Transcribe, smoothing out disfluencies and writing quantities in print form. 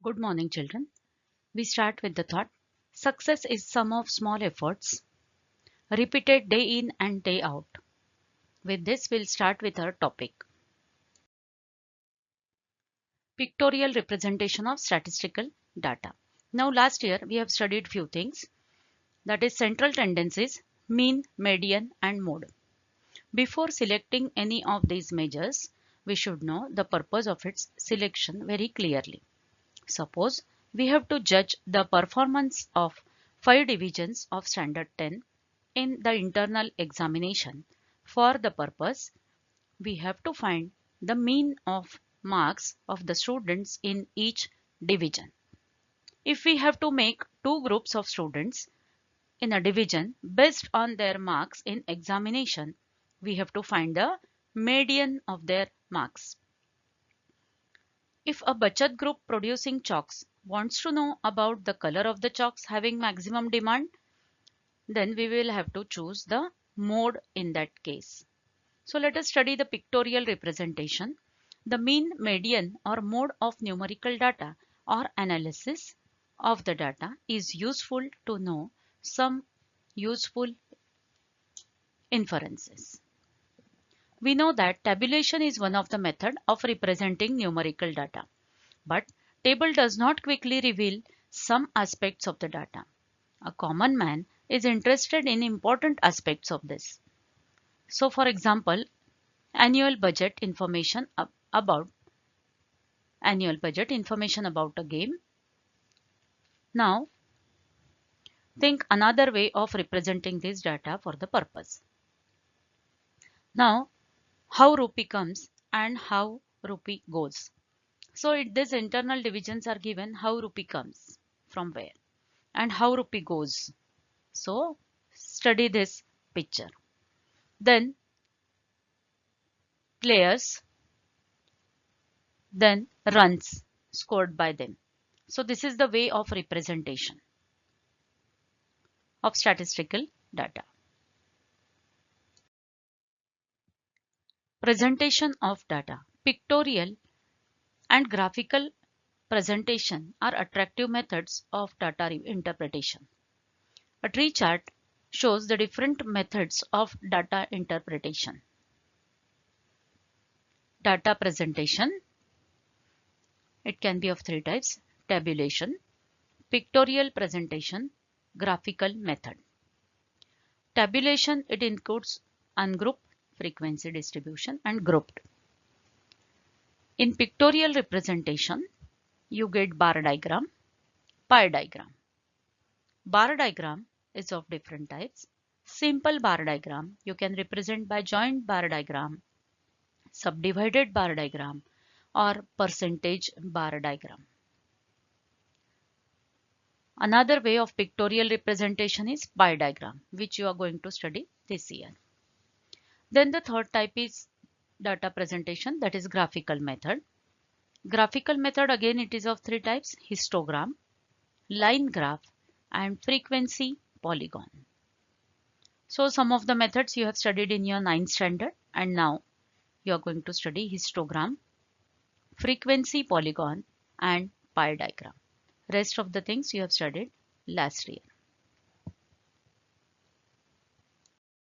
Good morning, children. We start with the thought. Success is sum of small efforts repeated day in and day out. With this, we'll start with our topic. Pictorial representation of statistical data. Now, last year we have studied few things, that is central tendencies, mean, median and mode. Before selecting any of these measures, we should know the purpose of its selection very clearly. Suppose we have to judge the performance of 5 divisions of standard 10 in the internal examination. For the purpose, we have to find the mean of marks of the students in each division. If we have to make two groups of students in a division based on their marks in examination, we have to find the median of their marks. If a Bachat group producing chalks wants to know about the color of the chalks having maximum demand, then we will have to choose the mode in that case. So let us study the pictorial representation. The mean, median or mode of numerical data or analysis of the data is useful to know some useful inferences. We know that tabulation is one of the methods of representing numerical data, but table does not quickly reveal some aspects of the data. A common man is interested in important aspects of this. So for example, annual budget information about a game. Now think another way of representing this data for the purpose. Now how rupee comes and how rupee goes. So these internal divisions are given how rupee comes from where and how rupee goes. So study this picture. Then players, then runs scored by them. So this is the way of representation of statistical data. Presentation of data. Pictorial and graphical presentation are attractive methods of data interpretation. A tree chart shows the different methods of data interpretation. Data presentation, it can be of three types: tabulation, pictorial presentation, graphical method. Tabulation, it includes ungrouped, frequency distribution and grouped. In pictorial representation, you get bar diagram, pie diagram. Bar diagram is of different types. Simple bar diagram you can represent by joint bar diagram, subdivided bar diagram or percentage bar diagram. Another way of pictorial representation is pie diagram, which you are going to study this year. Then the third type is data presentation, that is graphical method. Graphical method, again it is of three types: histogram, line graph and frequency polygon. So some of the methods you have studied in your 9th standard, and now you are going to study histogram, frequency polygon and pie diagram. Rest of the things you have studied last year.